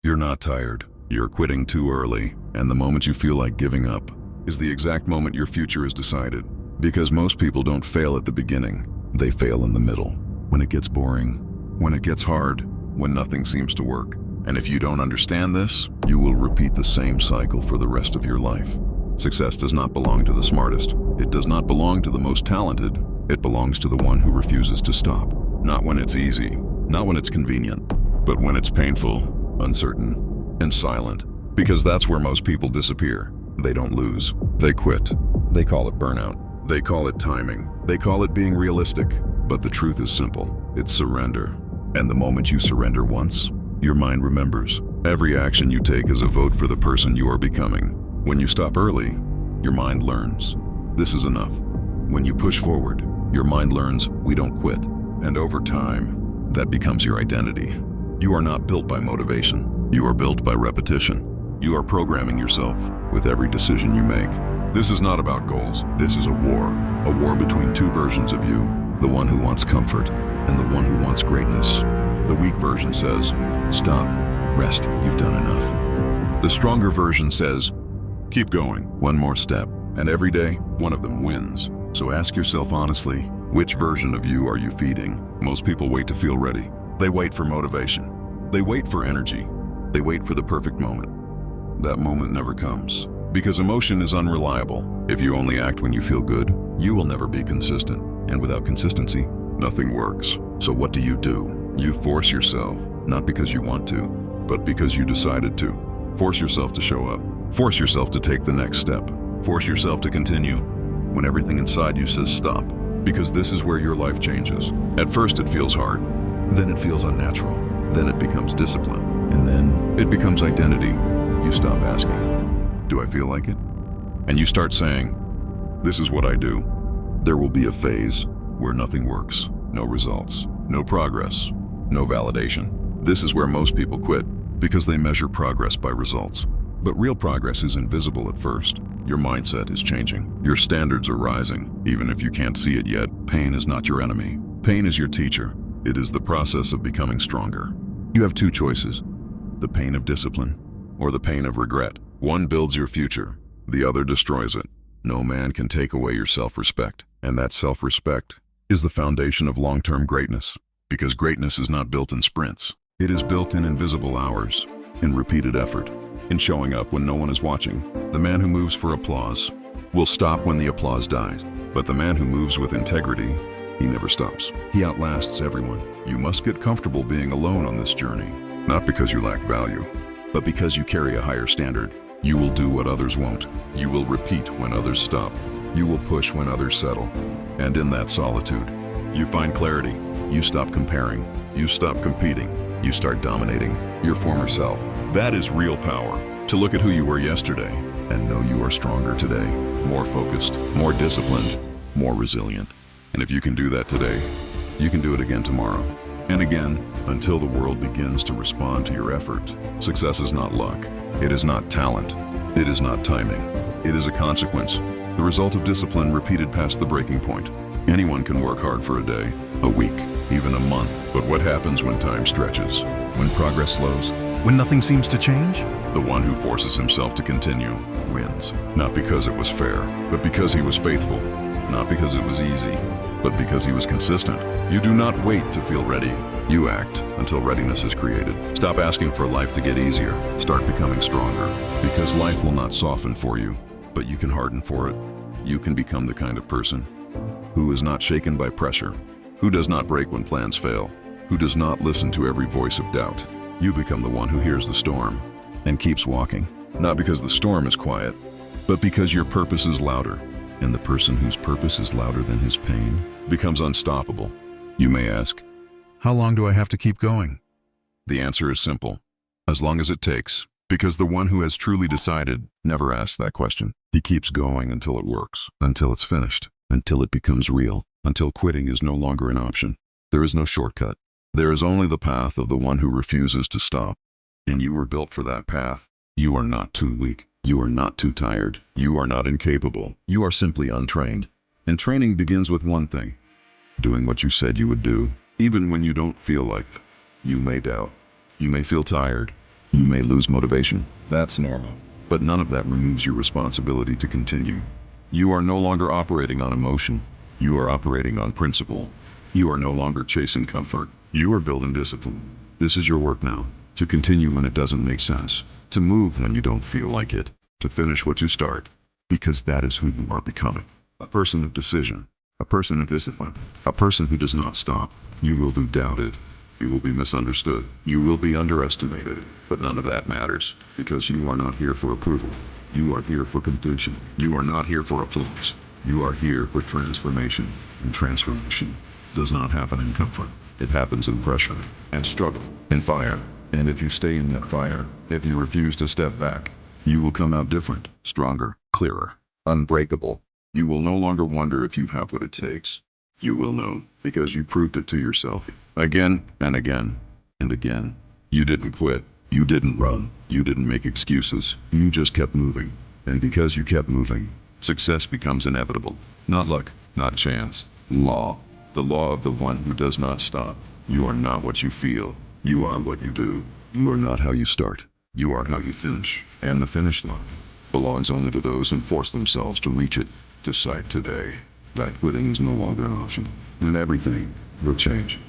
You're not tired. You're quitting too early, and the moment you feel like giving up is the exact moment your future is decided. Because most people don't fail at the beginning. They fail in the middle. When it gets boring, when it gets hard, when nothing seems to work. And if you don't understand this, you will repeat the same cycle for the rest of your life. Success does not belong to the smartest. It does not belong to the most talented. It belongs to the one who refuses to stop. Not when it's easy, not when it's convenient, but when it's painful, uncertain, and silent. Because that's where most people disappear. They don't lose. They quit. They call it burnout. They call it timing. They call it being realistic. But the truth is simple. It's surrender. And the moment you surrender once, your mind remembers. Every action you take is a vote for the person you are becoming. When you stop early, your mind learns. This is enough. When you push forward, your mind learns we don't quit. And over time, that becomes your identity. You are not built by motivation. You are built by repetition. You are programming yourself with every decision you make. This is not about goals. This is a war between two versions of you, the one who wants comfort and the one who wants greatness. The weak version says, stop, rest, you've done enough. The stronger version says, keep going, one more step. And every day, one of them wins. So ask yourself honestly, which version of you are you feeding? Most people wait to feel ready. They wait for motivation. They wait for energy. They wait for the perfect moment. That moment never comes. Because emotion is unreliable. If you only act when you feel good, you will never be consistent. And without consistency, nothing works. So what do? You force yourself, not because you want to, but because you decided to. Force yourself to show up. Force yourself to take the next step. Force yourself to continue when everything inside you says stop. Because this is where your life changes. At first it feels hard, then it feels unnatural, then it becomes discipline, and then it becomes identity. You stop asking, do I feel like it? And you start saying, this is what I do. There will be a phase where nothing works, no results, no progress, no validation. This is where most people quit, because they measure progress by results. But real progress is invisible at first. Your mindset is changing. Your standards are rising. Even if you can't see it yet, pain is not your enemy. Pain is your teacher. It is the process of becoming stronger. You have two choices, the pain of discipline or the pain of regret. One builds your future, the other destroys it. No man can take away your self-respect, and that self-respect is the foundation of long-term greatness. Because greatness is not built in sprints. It is built in invisible hours, in repeated effort, in showing up when no one is watching. The man who moves for applause will stop when the applause dies. But the man who moves with integrity, he never stops. He outlasts everyone. You must get comfortable being alone on this journey, not because you lack value, but because you carry a higher standard. You will do what others won't. You will repeat when others stop. You will push when others settle. And in that solitude, you find clarity. You stop comparing. You stop competing. You start dominating your former self. That is real power. To look at who you were yesterday and know you are stronger today, more focused, more disciplined, more resilient. And if you can do that today, you can do it again tomorrow. And again, until the world begins to respond to your effort. Success is not luck. It is not talent. It is not timing. It is a consequence, the result of discipline repeated past the breaking point. Anyone can work hard for a day, a week, even a month. But what happens when time stretches? When progress slows? When nothing seems to change? The one who forces himself to continue wins. Not because it was fair, but because he was faithful. Not because it was easy, but because he was consistent. You do not wait to feel ready. You act until readiness is created. Stop asking for life to get easier. Start becoming stronger. Because life will not soften for you, but you can harden for it. You can become the kind of person who is not shaken by pressure, who does not break when plans fail, who does not listen to every voice of doubt. You become the one who hears the storm and keeps walking. Not because the storm is quiet, but because your purpose is louder. And the person whose purpose is louder than his pain becomes unstoppable. You may ask, how long do I have to keep going? The answer is simple, as long as it takes. Because the one who has truly decided never asks that question. He keeps going until it works, until it's finished, until it becomes real, until quitting is no longer an option. There is no shortcut. There is only the path of the one who refuses to stop. And you were built for that path. You are not too weak. You are not too tired. You are not incapable. You are simply untrained. And training begins with one thing: doing what you said you would do, even when you don't feel like it. You may doubt. You may feel tired. You may lose motivation. That's normal. But none of that removes your responsibility to continue. You are no longer operating on emotion. You are operating on principle. You are no longer chasing comfort. You are building discipline. This is your work now. To continue when it doesn't make sense. To move when you don't feel like it. To finish what you start. Because that is who you are becoming. A person of decision. A person of discipline. A person who does not stop. You will be doubted. You will be misunderstood. You will be underestimated. But none of that matters. Because you are not here for approval. You are here for completion. You are not here for applause. You are here for transformation. And transformation does not happen in comfort. It happens in pressure and struggle and fire. And if you stay in that fire, if you refuse to step back, you will come out different, stronger, clearer, unbreakable. You will no longer wonder if you have what it takes. You will know because you proved it to yourself again and again and again. You didn't quit. You didn't run. You didn't make excuses. You just kept moving. And because you kept moving, success becomes inevitable. Not luck, not chance. Law. The law of the one who does not stop. You are not what you feel. You are what you do. You are not how you start. You are how you finish. And the finish line belongs only to those who force themselves to reach it. Decide today that quitting is no longer an option. And everything will change.